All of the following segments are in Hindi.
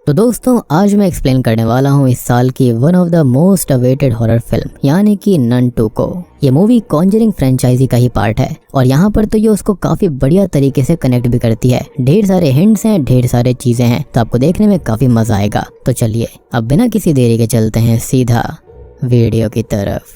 तो दोस्तों आज मैं एक्सप्लेन करने वाला हूँ इस साल की one of the most awaited horror film यानी कि नन 2 को। ये मूवी कॉन्जरिंग फ्रेंचाइजी का ही पार्ट है और यहाँ पर तो ये उसको काफी बढ़िया तरीके से कनेक्ट भी करती है। ढेर सारे हिंट्स हैं, ढेर सारे चीजें हैं, तो आपको देखने में काफी मजा आएगा। तो चलिए अब बिना किसी देरी के चलते हैं सीधा वीडियो की तरफ।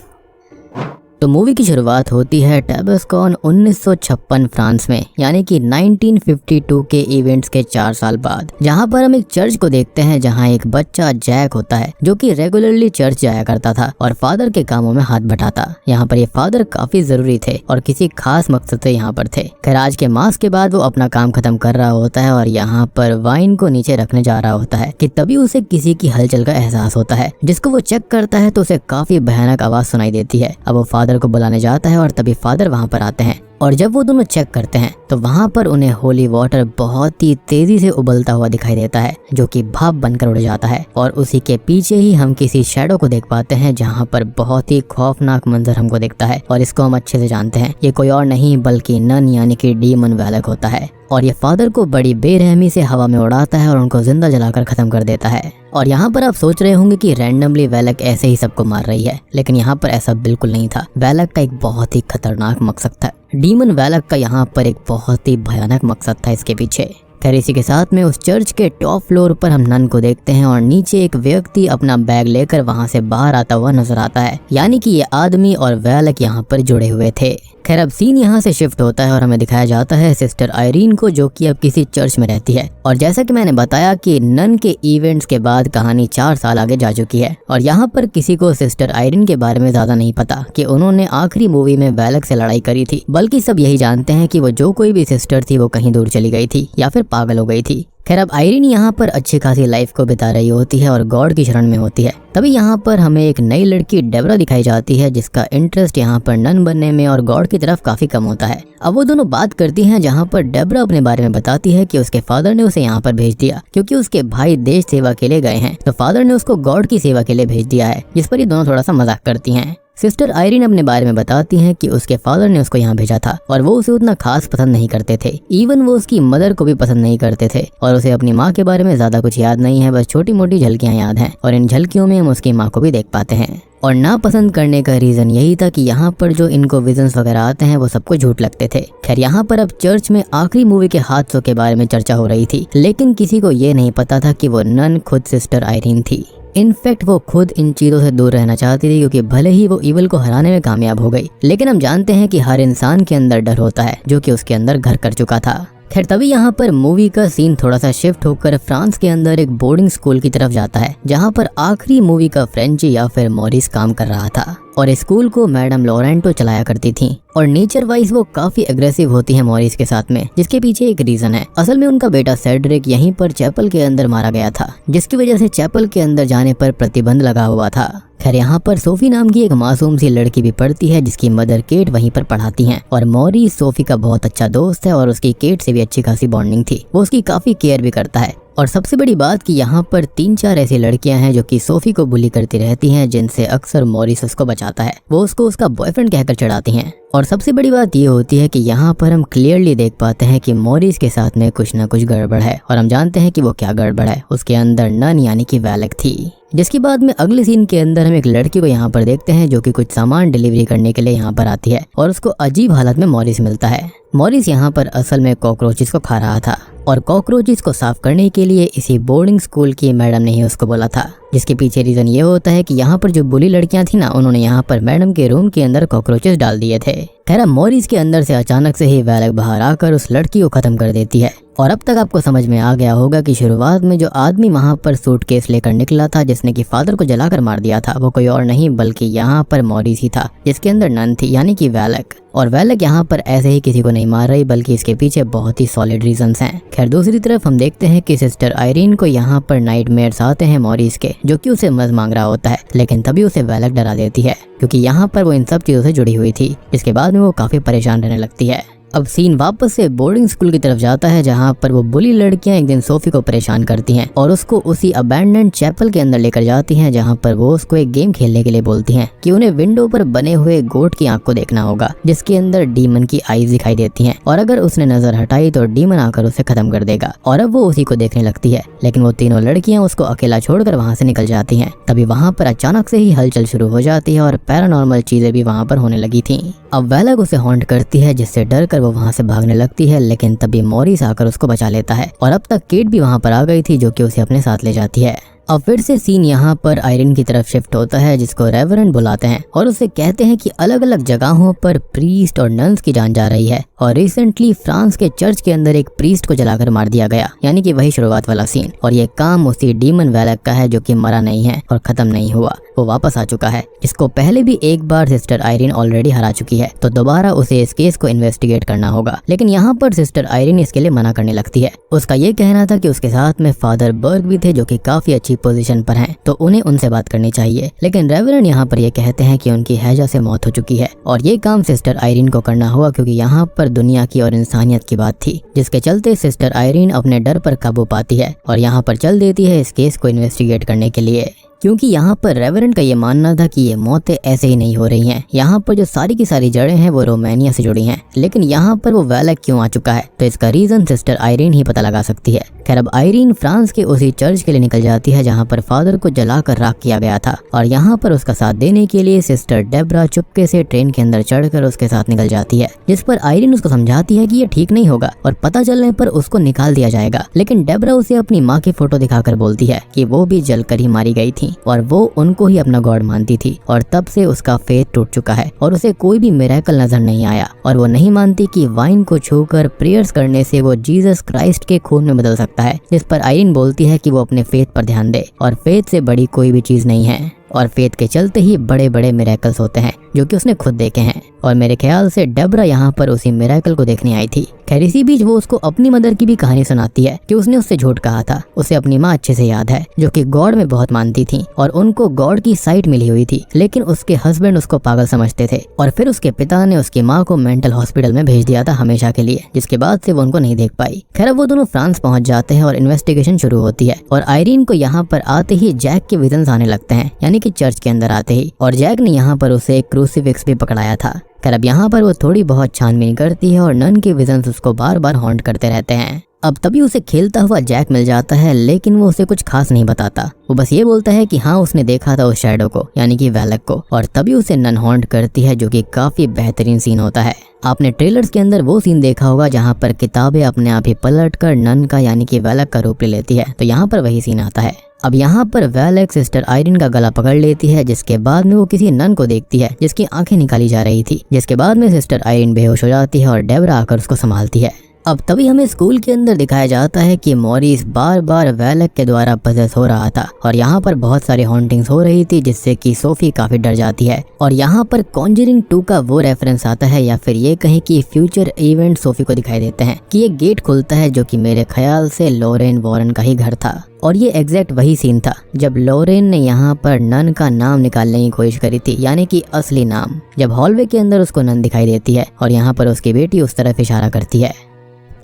तो मूवी की शुरुआत होती है टैबस्कॉन 1956 फ्रांस में, यानी कि 1952 के इवेंट्स के 4 साल बाद, जहां पर हम एक चर्च को देखते हैं जहां एक बच्चा जैक होता है जो कि रेगुलरली चर्च जाया करता था और फादर के कामों में हाथ बटाता। यहाँ पर ये फादर काफी जरूरी थे और किसी खास मकसद से यहाँ पर थे। खैर आज के मास के बाद वो अपना काम खत्म कर रहा होता है और यहाँ पर वाइन को नीचे रखने जा रहा होता है कि तभी उसे किसी की हलचल का एहसास होता है, जिसको वो चेक करता है तो उसे काफी भयानक आवाज सुनाई देती है। अब वो फादर को बुलाने जाता है और तभी फादर वहां पर आते हैं और जब वो दोनों चेक करते हैं तो वहां पर उन्हें होली वाटर बहुत ही तेजी से उबलता हुआ दिखाई देता है जो कि भाप बनकर उड़ जाता है और उसी के पीछे ही हम किसी शैडो को देख पाते हैं जहां पर बहुत ही खौफनाक मंजर हमको दिखता है और इसको हम अच्छे से जानते हैं। ये कोई और नहीं बल्कि नन यानी कि डीमन वैलक होता है और ये फादर को बड़ी बेरहमी से हवा में उड़ाता है और उनको जिंदा जलाकर खत्म कर देता है। और यहाँ पर आप सोच रहे होंगे कि रैंडमली वैलक ऐसे ही सबको मार रही है, लेकिन यहाँ पर ऐसा बिल्कुल नहीं था। वैलक का एक बहुत ही खतरनाक मकसद था। डीमन वैलक का यहाँ पर एक बहुत ही भयानक मकसद था इसके पीछे। खैर इसी के साथ में उस चर्च के टॉप फ्लोर पर हम नन को देखते हैं और नीचे एक व्यक्ति अपना बैग लेकर वहां से बाहर आता हुआ नजर आता है, यानी कि ये आदमी और वैलक यहाँ पर जुड़े हुए थे। खैर अब सीन यहाँ से शिफ्ट होता है और हमें दिखाया जाता है सिस्टर आयरीन को, जो कि अब किसी चर्च में रहती है। और जैसा कि मैंने बताया कि नन के इवेंट्स के बाद कहानी 4 साल आगे जा चुकी है और यहाँ पर किसी को सिस्टर आयरीन के बारे में ज्यादा नहीं पता कि उन्होंने आखिरी मूवी में वैलक से लड़ाई करी थी, बल्कि सब यही जानते हैं कि वो जो कोई भी सिस्टर थी वो कहीं दूर चली गई थी या फिर पागल हो गई थी। खैर अब आयरीन यहाँ पर अच्छी खासी लाइफ को बिता रही होती है और गॉड की शरण में होती है। तभी यहाँ पर हमें एक नई लड़की डेबरा दिखाई जाती है जिसका इंटरेस्ट यहाँ पर नन बनने में और गॉड की तरफ काफी कम होता है। अब वो दोनों बात करती हैं जहाँ पर डेबरा अपने बारे में बताती है कि उसके फादर ने उसे यहाँ पर भेज दिया क्योंकि उसके भाई देश सेवा के लिए गए हैं, तो फादर ने उसको गॉड की सेवा के लिए भेज दिया है, जिस पर ये दोनों थोड़ा सा मजाक करती हैं। सिस्टर आयरीन अपने बारे में बताती हैं कि उसके फादर ने उसको यहाँ भेजा था और वो उसे उतना खास पसंद नहीं करते थे। इवन वो उसकी मदर को भी पसंद नहीं करते थे और उसे अपनी माँ के बारे में ज्यादा कुछ याद नहीं है, बस छोटी मोटी झलकियाँ याद हैं और इन झलकियों में हम उसकी माँ को भी देख पाते हैं। और ना पसंद करने का रीजन यही था कि यहाँ पर जो इनको विजन्स वगैरह आते हैं वो सबको झूठ लगते थे। खैर यहाँ पर अब चर्च में आखिरी मूवी के हादसों के बारे में चर्चा हो रही थी, लेकिन किसी को ये नहीं पता था कि वो नन खुद सिस्टर आयरीन थी। इनफैक्ट वो खुद इन चीजों से दूर रहना चाहती थी क्योंकि भले ही वो इविल को हराने में कामयाब हो गई, लेकिन हम जानते हैं कि हर इंसान के अंदर डर होता है जो कि उसके अंदर घर कर चुका था। खैर तभी यहाँ पर मूवी का सीन थोड़ा सा शिफ्ट होकर फ्रांस के अंदर एक बोर्डिंग स्कूल की तरफ जाता है जहाँ पर आखिरी मूवी का फ्रेंची या फिर मॉरिस काम कर रहा था और स्कूल को मैडम लॉरेंटो चलाया करती थी और नेचर वाइज वो काफी एग्रेसिव होती है मॉरिस के साथ में, जिसके पीछे एक रीजन है। असल में उनका बेटा सेड्रिक यहीं पर चैपल के अंदर मारा गया था, जिसकी वजह से चैपल के अंदर जाने पर प्रतिबंध लगा हुआ था। खैर यहाँ पर सोफी नाम की एक मासूम सी लड़की भी पढ़ती है जिसकी मदर केट वहीं पर पढ़ाती हैं और मॉरिस सोफी का बहुत अच्छा दोस्त है और उसकी केट से भी अच्छी खासी बॉन्डिंग थी। वो उसकी काफी केयर भी करता है और सबसे बड़ी बात कि यहाँ पर 3-4 ऐसी लड़कियां हैं जो कि सोफी को बुली करती रहती हैं, जिनसे अक्सर मॉरिस उसको बचाता है। वो उसको उसका बॉयफ्रेंड कहकर चिढ़ाती हैं और सबसे बड़ी बात ये होती है कि यहाँ पर हम क्लियरली देख पाते हैं कि मॉरिस के साथ में कुछ ना कुछ गड़बड़ है और हम जानते हैं कि वो क्या गड़बड़ है। उसके अंदर नन यानी कि वैलक थी, जिसके बाद में अगले सीन के अंदर हम एक लड़की को यहाँ पर देखते हैं जो कि कुछ सामान डिलीवरी करने के लिए यहाँ पर आती है और उसको अजीब हालत में मॉरिस मिलता है। मॉरिस यहाँ पर असल में कॉकरोचेस को खा रहा था और कॉकरोचेस को साफ करने के लिए इसी बोर्डिंग स्कूल की मैडम ने ही उसको बोला था, जिसके पीछे रीजन ये होता है कि यहाँ पर जो बुली लड़कियां थी ना, उन्होंने यहाँ पर मैडम के रूम के अंदर कॉकरोचेस डाल दिए थे। खैर मॉरिस के अंदर से अचानक से ही वैलक बाहर आकर उस लड़की को खत्म कर देती है और अब तक आपको समझ में आ गया होगा कि शुरुआत में जो आदमी वहां पर सूटकेस लेकर निकला था जिसने कि फादर को जलाकर मार दिया था, वो कोई और नहीं बल्कि यहाँ पर मॉरिस ही था, जिसके अंदर नन थी यानी कि वैलक। और वैलक यहाँ पर ऐसे ही किसी को नहीं मार रही बल्कि इसके पीछे बहुत ही सॉलिड रीजंस हैं। खैर दूसरी तरफ हम देखते हैं कि सिस्टर आयरीन को यहाँ पर नाइटमेयर्स आते हैं मॉरिस के, जो कि उसे मदद मांग रहा होता है, लेकिन तभी उसे वैलक डरा देती है क्योंकि यहाँ पर वो इन सब चीजों से जुड़ी हुई थी। इसके बाद में वो काफी परेशान रहने लगती है। अब सीन वापस से बोर्डिंग स्कूल की तरफ जाता है जहाँ पर वो बुली लड़कियां एक दिन सोफी को परेशान करती हैं और उसको उसी अबैंडन्ड चैपल के अंदर लेकर जाती हैं जहाँ पर वो उसको एक गेम खेलने के लिए बोलती हैं कि उन्हें विंडो पर बने हुए गोट की आंख को देखना होगा जिसके अंदर डीमन की आईज दिखाई देती हैं और अगर उसने नजर हटाई तो डीमन आकर उसे खत्म कर देगा। और अब वो उसी को देखने लगती है, लेकिन वो तीनों लड़कियां उसको अकेला छोड़कर वहाँ से निकल जाती हैं। तभी वहाँ पर अचानक से ही हलचल शुरू हो जाती है और पैरानॉर्मल चीजें भी वहाँ पर होने लगी थी। अब वैलक उसे हॉन्ट करती है जिससे डर कर वो वहाँ से भागने लगती है, लेकिन तभी मॉरिस आकर उसको बचा लेता है और अब तक केट भी वहाँ पर आ गई थी जो कि उसे अपने साथ ले जाती है। अब फिर से सीन यहाँ पर आयरन की तरफ शिफ्ट होता है जिसको रेवरेंड बुलाते हैं और उसे कहते हैं कि अलग अलग जगहों पर प्रीस्ट और नन्स की जान जा रही है और रिसेंटली फ्रांस के चर्च के अंदर एक प्रीस्ट को जलाकर मार दिया गया, यानी कि वही शुरुआत वाला सीन। और ये काम उसी डीमन वैलक का है जो कि मरा नहीं है और खत्म नहीं हुआ, वो वापस आ चुका है, जिसको पहले भी एक बार सिस्टर आयरन ऑलरेडी हरा चुकी है। तो दोबारा उसे इस केस को इन्वेस्टिगेट करना होगा, लेकिन यहाँ पर सिस्टर आयरन इसके लिए मना करने लगती है। उसका ये कहना था कि उसके साथ में फादर बर्ग भी थे जो कि काफी अच्छी पोजीशन पर हैं, तो उन्हें उनसे बात करनी चाहिए। लेकिन रेवरेंड यहाँ पर ये कहते हैं कि उनकी हैजा से मौत हो चुकी है और ये काम सिस्टर आयरन को करना हुआ क्योंकि यहाँ पर दुनिया की और इंसानियत की बात थी, जिसके चलते सिस्टर आयरन अपने डर पर काबू पाती है और यहाँ पर चल देती है इस केस को इन्वेस्टिगेट करने के लिए। क्योंकि यहाँ पर रेवरेंड का ये मानना था कि ये मौतें ऐसे ही नहीं हो रही हैं, यहाँ पर जो सारी की सारी जड़ें हैं वो रोमानिया से जुड़ी हैं। लेकिन यहाँ पर वो वैलक क्यों आ चुका है, तो इसका रीजन सिस्टर आयरन ही पता लगा सकती है। खैर अब आयरन फ्रांस के उसी चर्च के लिए निकल जाती है जहाँ पर फादर को जलाकर राख किया गया था और यहाँ पर उसका साथ देने के लिए सिस्टर डेब्रा चुपके से ट्रेन के अंदर चढ़कर उसके साथ निकल जाती है, जिस पर आयरन उसको समझाती है कि ये ठीक नहीं होगा और पता चलने पर उसको निकाल दिया जाएगा। लेकिन डेब्रा उसे अपनी माँ की फोटो दिखाकर बोलती है कि वो भी जलकर ही मारी गई थी और वो उनको ही अपना गॉड मानती थी और तब से उसका फेथ टूट चुका है और उसे कोई भी मिरेकल नजर नहीं आया और वो नहीं मानती कि वाइन को छूकर प्रेयर्स करने से वो जीसस क्राइस्ट के खून में बदल सकता है। जिस पर आयरन बोलती है कि वो अपने फेथ पर ध्यान दे और फेथ से बड़ी कोई भी चीज नहीं है और फेथ के चलते ही बड़े बड़े मिरेकल्स होते हैं जो कि उसने खुद देखे हैं। और मेरे ख्याल से डेब्रा यहाँ पर उसी मिरेकल को देखने आई थी। खैर इसी बीच वो उसको अपनी मदर की भी कहानी सुनाती है कि उसने उससे झूठ कहा था। उसे अपनी माँ अच्छे से याद है जो कि गॉड में बहुत मानती थी और उनको गॉड की साइट मिली हुई थी, लेकिन उसके हस्बैंड उसको पागल समझते थे और फिर उसके पिता ने उसकी माँ को मेंटल हॉस्पिटल में भेज दिया था हमेशा के लिए, जिसके बाद से वो उनको नहीं देख पाई। खैर अब वो दोनों फ्रांस पहुंच जाते हैं और इन्वेस्टिगेशन शुरू होती है और आयरन को यहाँ पर आते ही जैक के विजन्स आने लगते हैं, यानी कि चर्च के अंदर आते ही। और जैक ने यहाँ पर उसे एक क्रूसीफिक्स भी पकड़ाया था। खैर अब यहाँ पर वो थोड़ी बहुत छानबीन करती है और नन के विजन्स उसको बार बार हॉन्ट करते रहते हैं। अब तभी उसे खेलता हुआ जैक मिल जाता है, लेकिन वो उसे कुछ खास नहीं बताता। वो बस ये बोलता है कि हाँ उसने देखा था उस शैडो को, यानी कि वैलक को, और तभी उसे नन हॉन्ट करती है जो कि काफी बेहतरीन सीन होता है। आपने ट्रेलर्स के अंदर वो सीन देखा होगा जहाँ पर किताबें अपने आप ही पलट कर नन का यानी कि वैलक का रूप ले लेती है, तो यहाँ पर वही सीन आता है। अब यहाँ पर वैलक सिस्टर आयरन का गला पकड़ लेती है, जिसके बाद में वो किसी नन को देखती है जिसकी आंखें निकाली जा रही थी, जिसके बाद में सिस्टर आयरन बेहोश हो जाती है और डेब्रा आकर उसको संभालती है। अब तभी हमें स्कूल के अंदर दिखाया जाता है कि मॉरिस बार बार वैलक के द्वारा पजेस हो रहा था और यहाँ पर बहुत सारी हॉन्टिंग्स हो रही थी, जिससे कि सोफी काफी डर जाती है। और यहाँ पर कॉन्जरिंग 2 का वो रेफरेंस आता है, या फिर ये कहें कि फ्यूचर इवेंट सोफी को दिखाई देते हैं कि एक गेट खुलता है जो कि मेरे ख्याल से लॉरेन वॉरेन का ही घर था। और ये एग्जैक्ट वही सीन था जब लॉरेन ने यहाँ पर नन का नाम निकालने की कोशिश करी थी, यानी कि असली नाम। जब हॉलवे के अंदर उसको नन दिखाई देती है और यहाँ पर उसकी बेटी उस तरफ इशारा करती है,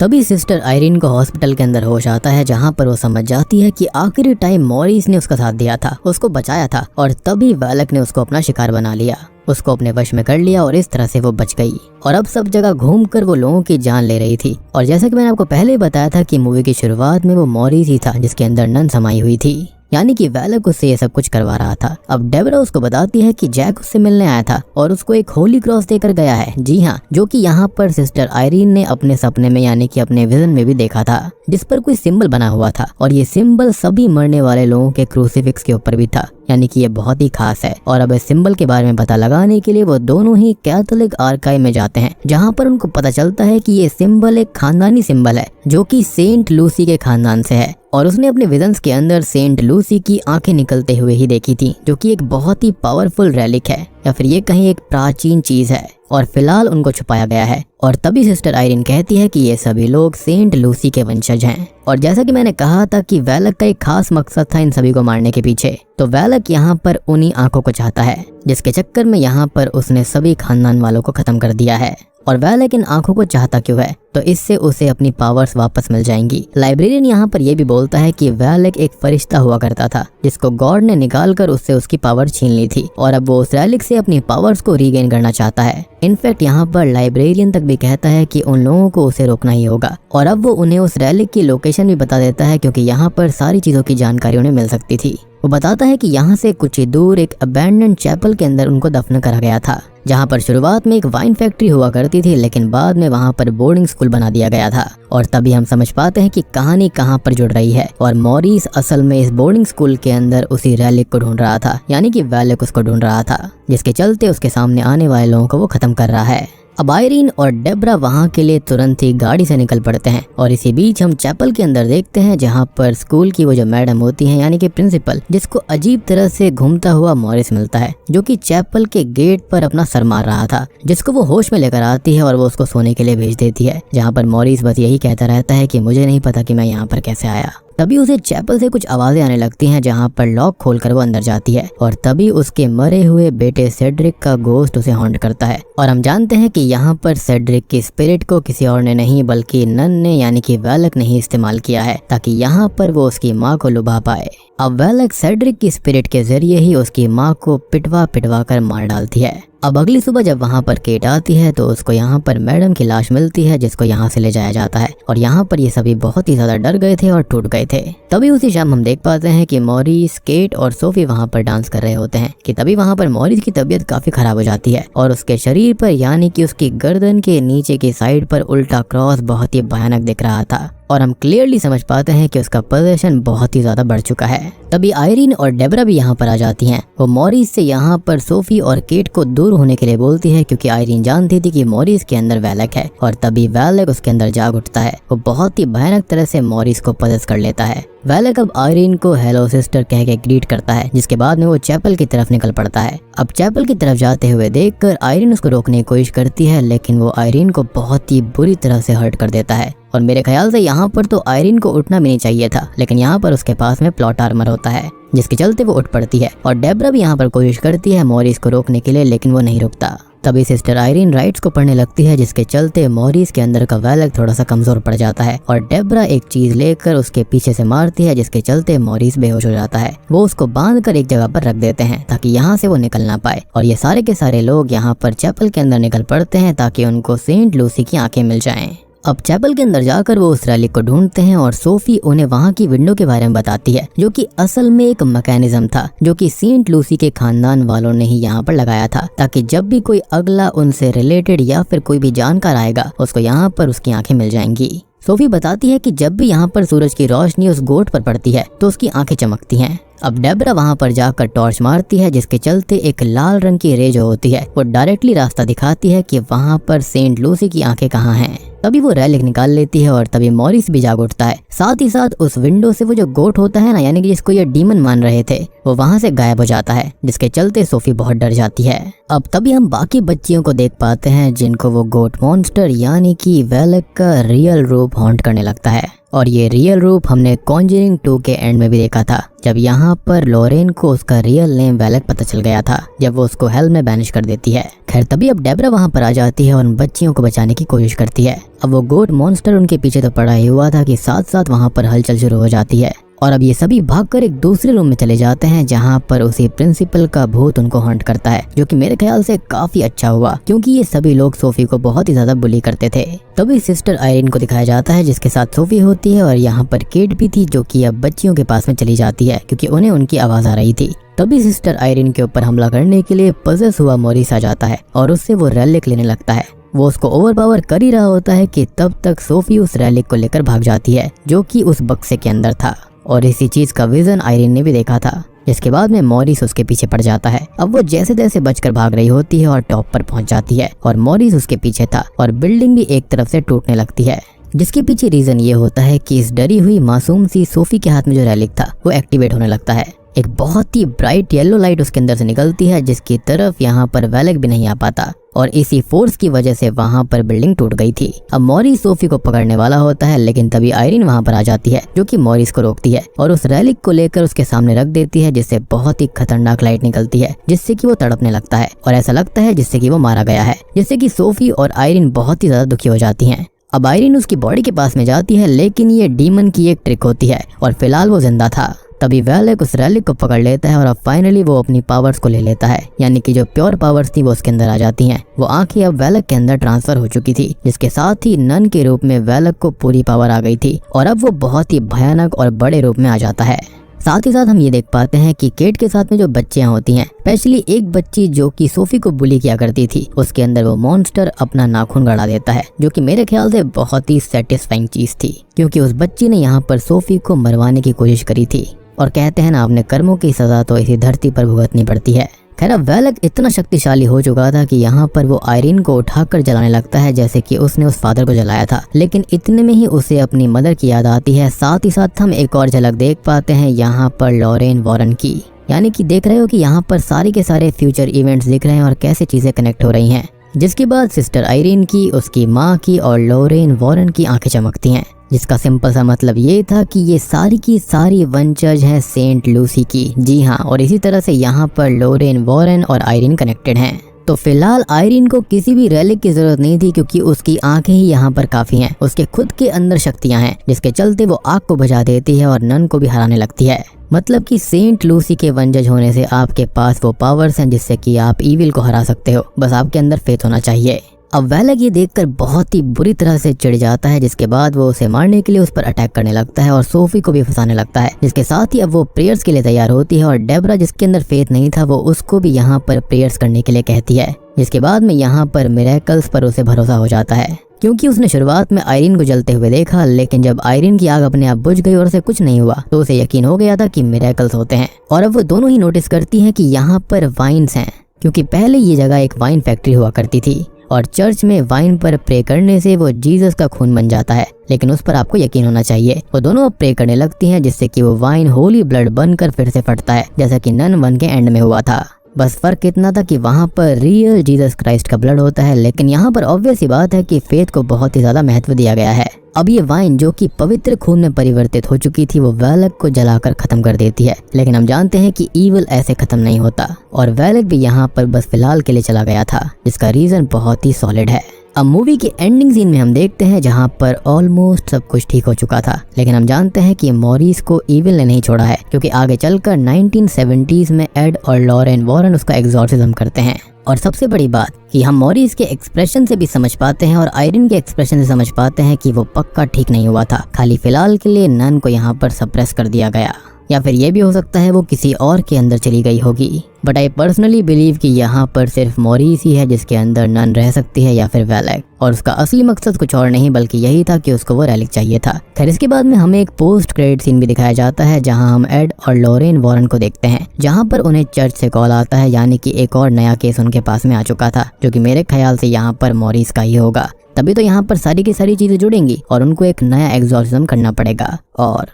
तभी सिस्टर आयरन को हॉस्पिटल के अंदर होश आता है, जहाँ पर वो समझ जाती है कि आखिरी टाइम मॉरिस ने उसका साथ दिया था, उसको बचाया था और तभी वैलक ने उसको अपना शिकार बना लिया, उसको अपने वश में कर लिया और इस तरह से वो बच गई। और अब सब जगह घूमकर वो लोगों की जान ले रही थी। और जैसा कि मैंने आपको पहले बताया था कि मूवी की शुरुआत में वो मॉरिस ही था जिसके अंदर नन समाई हुई थी, यानी कि वैलक उससे ये सब कुछ करवा रहा था। अब डेब्रा उसको बताती है कि जैक उससे मिलने आया था और उसको एक होली क्रॉस देकर गया है, जी हाँ, जो कि यहाँ पर सिस्टर आयरन ने अपने सपने में यानी कि अपने विजन में भी देखा था, जिस पर कोई सिंबल बना हुआ था और ये सिंबल सभी मरने वाले लोगों के क्रूसीफिक्स के ऊपर भी था, यानी कि ये बहुत ही खास है। और अब इस सिंबल के बारे में पता लगाने के लिए वो दोनों ही कैथोलिक आर्काइव में जाते हैं, जहाँ पर उनको पता चलता है कि ये सिंबल एक खानदानी सिंबल है जो कि सेंट लूसी के खानदान से है। और उसने अपने विजन्स के अंदर सेंट लूसी की आंखें निकलते हुए ही देखी थी, जो कि एक बहुत ही पावरफुल रेलिक है, या फिर ये कहीं एक प्राचीन चीज है, और फिलहाल उनको छुपाया गया है। और तभी सिस्टर आयरन कहती है कि ये सभी लोग सेंट लूसी के वंशज हैं। और जैसा कि मैंने कहा था कि वैलक का एक खास मकसद था इन सभी को मारने के पीछे, तो वैलक यहाँ पर उन्हीं आंखों को चाहता है, जिसके चक्कर में यहाँ पर उसने सभी खानदान वालों को खत्म कर दिया है। और वैलेक इन आंखों को चाहता क्यों है, तो इससे उसे अपनी पावर्स वापस मिल जाएंगी। लाइब्रेरियन यहाँ पर यह भी बोलता है कि वैलेक एक फरिश्ता हुआ करता था जिसको गॉड ने निकाल कर उससे उसकी पावर छीन ली थी और अब वो उस रैलिक से अपनी पावर्स को रीगेन करना चाहता है। इनफैक्ट यहाँ पर लाइब्रेरियन तक भी कहता है कि उन लोगों को उसे रोकना ही होगा और अब वो उन्हें उस रैलिक की लोकेशन भी बता देता है क्योंकि यहाँ पर सारी चीजों की जानकारी उन्हें मिल सकती थी। वो बताता है कि यहाँ से कुछ ही दूर एक अबैंडन्ड चैपल के अंदर उनको दफन करा गया था, जहाँ पर शुरुआत में एक वाइन फैक्ट्री हुआ करती थी लेकिन बाद में वहाँ पर बोर्डिंग स्कूल बना दिया गया था। और तभी हम समझ पाते हैं कि कहानी कहाँ पर जुड़ रही है और मॉरिस असल में इस बोर्डिंग स्कूल के अंदर उसी रैलिक को ढूंढ रहा था, यानी कि वैलेक उसको ढूंढ रहा था, जिसके चलते उसके सामने आने वाले लोगों को वो खत्म कर रहा है। अब आयरीन और डेब्रा वहाँ के लिए तुरंत ही गाड़ी से निकल पड़ते हैं और इसी बीच हम चैपल के अंदर देखते हैं जहाँ पर स्कूल की वो जो मैडम होती हैं यानी कि प्रिंसिपल, जिसको अजीब तरह से घूमता हुआ मॉरिस मिलता है जो कि चैपल के गेट पर अपना सर मार रहा था, जिसको वो होश में लेकर आती है और वो उसको सोने के लिए भेज देती है, जहाँ पर मॉरिस बस यही कहता रहता है कि मुझे नहीं पता कि मैं यहाँ पर कैसे आया। तभी उसे चैपल से कुछ आवाजें आने लगती हैं जहाँ पर लॉक खोलकर वो अंदर जाती है और तभी उसके मरे हुए बेटे सेड्रिक का गोस्ट उसे हॉन्ट करता है और हम जानते हैं कि यहाँ पर सेड्रिक की स्पिरिट को किसी और ने नहीं बल्कि नन ने यानी कि वैलेक ने ही इस्तेमाल किया है ताकि यहाँ पर वो उसकी माँ को लुभा पाए। अब वैलेक सेड्रिक की स्पिरिट के जरिए ही उसकी माँ को पिटवा पिटवा कर मार डालती है। अब अगली सुबह जब वहाँ पर केट आती है तो उसको यहाँ पर मैडम की लाश मिलती है जिसको यहाँ से ले जाया जाता है और यहाँ पर ये सभी बहुत ही ज्यादा डर गए थे और टूट गए थे। तभी उसी शाम हम देख पाते हैं कि मॉरिस, केट और सोफी वहाँ पर डांस कर रहे होते हैं कि तभी वहाँ पर मॉरिस की तबीयत काफी खराब हो जाती है और उसके शरीर पर यानी कि उसकी गर्दन के नीचे की साइड पर उल्टा क्रॉस बहुत ही भयानक दिख रहा था और हम क्लियरली समझ पाते हैं कि उसका पोजीशन बहुत ही ज्यादा बढ़ चुका है। तभी आयरीन और डेब्रा भी यहाँ पर आ जाती हैं। वो मॉरिस से यहाँ पर सोफी और केट को दूर होने के लिए बोलती है क्योंकि आयरीन जानती थी कि मॉरिस के अंदर वैलेक है और तभी वैलेक उसके अंदर जाग उठता है। वो बहुत ही भयानक तरह से मॉरिस को पजेस कर लेता है। वैलेक अब आयरीन को हेलो सिस्टर कह के ग्रीट करता है, जिसके बाद में वो चैपल की तरफ निकल पड़ता है। अब चैपल की तरफ जाते हुए देखकर आयरीन उसको रोकने की कोशिश करती है लेकिन वो आयरीन को बहुत ही बुरी तरह से हर्ट कर देता है और मेरे ख्याल से यहाँ पर तो आयरीन को उठना भी नहीं चाहिए था, लेकिन यहाँ पर उसके पास में प्लॉट आर्मर होता है जिसके चलते वो उठ पड़ती है और डेब्रा भी यहाँ पर कोशिश करती है मॉरिस को रोकने के लिए लेकिन वो नहीं रुकता। तभी सिस्टर आयरीन राइट्स को पढ़ने लगती है जिसके चलते मॉरिस के अंदर का वैलेक थोड़ा सा कमजोर पड़ जाता है और डेब्रा एक चीज लेकर उसके पीछे से मारती है जिसके चलते मॉरिस बेहोश हो जाता है। वो उसको बांध कर एक जगह पर रख देते हैं ताकि यहाँ से वो निकल ना पाए और ये सारे के सारे लोग यहाँ पर चैपल के अंदर निकल पड़ते हैं ताकि उनको सेंट लूसी की आंखें मिल जाएं। अब चैपल के अंदर जाकर वो उस रैलिक को ढूंढते हैं और सोफी उन्हें वहाँ की विंडो के बारे में बताती है जो कि असल में एक मैकेनिज्म था जो कि सेंट लूसी के खानदान वालों ने ही यहाँ पर लगाया था ताकि जब भी कोई अगला उनसे रिलेटेड या फिर कोई भी जानकार आएगा उसको यहाँ पर उसकी आंखें मिल जाएंगी। सोफी बताती है कि जब भी यहाँ पर सूरज की रोशनी उस गोट पर पड़ती है तो उसकी आंखें चमकती हैं। अब डेब्रा वहाँ पर जाकर टॉर्च मारती है जिसके चलते एक लाल रंग की रे जो होती है वो डायरेक्टली रास्ता दिखाती है कि वहाँ पर सेंट लूसी की आंखें कहाँ हैं। तभी वो रैलिक निकाल लेती है और तभी मॉरिस भी जाग उठता है। साथ ही साथ उस विंडो से वो जो गोट होता है ना, यानी कि जिसको ये डीमन मान रहे थे, वो वहाँ से गायब हो जाता है जिसके चलते सोफी बहुत डर जाती है। अब तभी हम बाकी बच्चियों को देख पाते हैं जिनको वो गोट मॉन्स्टर यानी कि वैलेक का रियल रूप हॉन्ट करने लगता है और ये रियल रूप हमने कॉन्जरिंग 2 के एंड में भी देखा था जब यहाँ पर लॉरेन को उसका रियल नेम वैलेक पता चल गया था जब वो उसको हेल में बैनिश कर देती है। खैर तभी अब डेब्रा वहाँ पर आ जाती है और उन बच्चियों को बचाने की कोशिश करती है। अब वो गोट मॉन्स्टर उनके पीछे तो पड़ा ही हुआ था कि साथ साथ वहाँ पर हलचल शुरू हो जाती है और अब ये सभी भागकर एक दूसरे रूम में चले जाते हैं जहाँ पर उसी प्रिंसिपल का भूत उनको हॉन्ट करता है, जो कि मेरे ख्याल से काफी अच्छा हुआ क्योंकि ये सभी लोग सोफी को बहुत ही ज्यादा बुली करते थे। तभी सिस्टर आयरीन को दिखाया जाता है जिसके साथ सोफी होती है और यहाँ पर केट भी थी जो कि अब बच्चियों के पास में चली जाती है क्योंकि उन्हें उनकी आवाज आ रही थी। तभी सिस्टर आयरीन के ऊपर हमला करने के लिए पजेस हुआ मॉरिस आ जाता है और उससे वो रैलिक लेने लगता है। वो उसको ओवरपावर कर ही रहा होता है कि तब तक सोफी उस रैलिक को लेकर भाग जाती है जो कि उस बक्से के अंदर था और इसी चीज का विजन आयरीन ने भी देखा था। इसके बाद में मॉरिस उसके पीछे पड़ जाता है। अब वो जैसे तैसे बचकर भाग रही होती है और टॉप पर पहुंच जाती है और मॉरिस उसके पीछे था और बिल्डिंग भी एक तरफ से टूटने लगती है, जिसके पीछे रीजन ये होता है कि इस डरी हुई मासूम सी सोफी के हाथ में जो रैलिक था वो एक्टिवेट होने लगता है। एक बहुत ही ब्राइट येलो लाइट उसके अंदर से निकलती है जिसकी तरफ यहाँ पर वैलेक भी नहीं आ पाता और इसी फोर्स की वजह से वहाँ पर बिल्डिंग टूट गई थी। अब मॉरिस सोफी को पकड़ने वाला होता है, लेकिन तभी आयरीन वहाँ पर आ जाती है जो कि मॉरिस को रोकती है और उस रेलिक को लेकर उसके सामने रख देती है, जिससे बहुत ही खतरनाक लाइट निकलती है जिससे कि वो तड़पने लगता है और ऐसा लगता है जिससे कि वो मारा गया है, जिससे कि सोफी और आयरीन बहुत ही ज्यादा दुखी हो जाती हैं। अब आयरीन उसकी बॉडी के पास में जाती है, लेकिन ये डीमन की एक ट्रिक होती है और फिलहाल वो जिंदा था। तभी वेलेक उस रेलिक को पकड़ लेता है और अब फाइनली वो अपनी पावर्स को ले लेता है, यानी कि जो प्योर पावर्स थी वो उसके अंदर आ जाती हैं। वो आंखें अब वेलेक के अंदर ट्रांसफर हो चुकी थी, जिसके साथ ही नन के रूप में वेलेक को पूरी पावर आ गई थी और अब वो बहुत ही भयानक और बड़े रूप में आ जाता है। साथ ही साथ हम ये देख पाते हैं कि केट के साथ में जो बच्चियां होती हैं, स्पेशली एक बच्ची जो कि सोफी को बुली किया करती थी, उसके अंदर वो मॉन्स्टर अपना नाखून गड़ा देता है, जो कि मेरे ख्याल से बहुत ही सेटिस्फाइंग चीज थी, क्योंकि उस बच्ची ने यहाँ पर सोफी को मरवाने की कोशिश करी थी। और कहते हैं ना, अपने कर्मों की सजा तो इसी धरती पर भुगतनी पड़ती है। खैर अब वेलेक इतना शक्तिशाली हो चुका था कि यहाँ पर वो आयरीन को उठाकर जलाने लगता है, जैसे कि उसने उस फादर को जलाया था। लेकिन इतने में ही उसे अपनी मदर की याद आती है। साथ ही साथ हम एक और झलक देख पाते हैं यहाँ पर लॉरेन वॉरेन की, यानी कि देख रहे हो कि यहाँ पर सारे के सारे फ्यूचर इवेंट्स दिख रहे हैं और कैसे चीजें कनेक्ट हो रही हैं। जिसके बाद सिस्टर आयरीन की, उसकी माँ की और लॉरेन वॉरेन की आंखें चमकती हैं, जिसका सिंपल सा मतलब ये था कि ये सारी की सारी वंशज हैं सेंट लूसी की। जी हाँ, और इसी तरह से यहाँ पर लॉरेन वॉरेन और आयरीन कनेक्टेड हैं। तो फिलहाल आयरीन को किसी भी रेलिक की जरूरत नहीं थी, क्योंकि उसकी आंखें ही यहाँ पर काफी हैं। उसके खुद के अंदर शक्तियाँ हैं, जिसके चलते वो आग को बुझा देती है और नन को भी हराने लगती है। मतलब कि सेंट लूसी के वंशज होने से आपके पास वो पावर्स हैं जिससे कि आप ईविल को हरा सकते हो, बस आपके अंदर फेथ होना चाहिए। अब वेलेक ये देखकर बहुत ही बुरी तरह से चिढ़ जाता है, जिसके बाद वो उसे मारने के लिए उस पर अटैक करने लगता है और सोफी को भी फंसाने लगता है। जिसके साथ ही अब वो प्रेयर्स के लिए तैयार होती है और डेबरा, जिसके अंदर फेथ नहीं था, वो उसको भी यहाँ पर प्रेयर्स करने के लिए कहती है। जिसके बाद में यहाँ पर मिरेकल्स पर उसे भरोसा हो जाता है, क्योंकि उसने शुरुआत में आयरीन को जलते हुए देखा, लेकिन जब आयरीन की आग अपने आप बुझ गई और उसे कुछ नहीं हुआ तो उसे यकीन हो गया था कि मिरेकल्स होते हैं। और अब वो दोनों ही नोटिस करती हैं कि यहाँ पर वाइन्स हैं, क्योंकि पहले ये जगह एक वाइन फैक्ट्री हुआ करती थी और चर्च में वाइन पर प्रे करने से वो जीसस का खून बन जाता है, लेकिन उस पर आपको यकीन होना चाहिए। वो दोनों अब प्रे करने लगती हैं, जिससे कि वो वाइन होली ब्लड बनकर फिर से फटता है, जैसा कि नन 1 के एंड में हुआ था। बस फर्क इतना था कि वहाँ पर रियल जीसस क्राइस्ट का ब्लड होता है, लेकिन यहाँ पर ऑब्वियस ही बात है कि फेथ को बहुत ही ज्यादा महत्व दिया गया है। अब ये वाइन जो कि पवित्र खून में परिवर्तित हो चुकी थी, वो वेलेक को जलाकर खत्म कर देती है, लेकिन हम जानते हैं कि ईविल ऐसे खत्म नहीं होता और वेलेक भी यहाँ पर बस फिलहाल के लिए चला गया था, जिसका रीजन बहुत ही सॉलिड है। अब मूवी के एंडिंग सीन में हम देखते हैं जहाँ पर ऑलमोस्ट सब कुछ ठीक हो चुका था, लेकिन हम जानते हैं कि मॉरिस को ईविल ने नहीं छोड़ा है, क्योंकि आगे चलकर 1970s में एड और लॉरेन वॉरेन उसका एग्जॉर्सिज्म करते हैं। और सबसे बड़ी बात कि हम मॉरिस के एक्सप्रेशन से भी समझ पाते हैं और आयरीन के एक्सप्रेशन से समझ पाते हैं कि वो पक्का ठीक नहीं हुआ था, खाली फिलहाल के लिए नन को यहाँ पर सप्रेस कर दिया गया, या फिर ये भी हो सकता है वो किसी और के अंदर चली गई होगी। बट आई पर्सनली बिलीव कि यहाँ पर सिर्फ मॉरिस ही है जिसके अंदर नन रह सकती है, या फिर वेलेक, और उसका असली मकसद कुछ और नहीं बल्कि यही था कि उसको वो रेलिक चाहिए था। खैर इसके बाद में हमें एक पोस्ट क्रेडिट सीन भी दिखाया जाता है, जहाँ हम एड और लॉरेन वॉरेन को देखते हैं, जहाँ पर उन्हें चर्च से कॉल आता है, यानी कि एक और नया केस उनके पास में आ चुका था, जो कि मेरे ख्याल से यहाँ पर मॉरिस का ही होगा। तभी तो यहाँ पर सारी की सारी चीजें जुड़ेंगी और उनको एक नया एग्जॉर्सिज्म करना पड़ेगा। और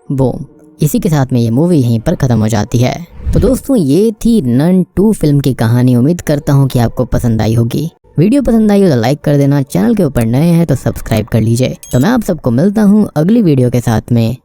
बूम, इसी के साथ में ये मूवी यहीं पर खत्म हो जाती है। तो दोस्तों ये थी नन 2 फिल्म की कहानी। उम्मीद करता हूँ कि आपको पसंद आई होगी। वीडियो पसंद आई हो तो लाइक कर देना, चैनल के ऊपर नए हैं तो सब्सक्राइब कर लीजिए। तो मैं आप सबको मिलता हूँ अगली वीडियो के साथ में।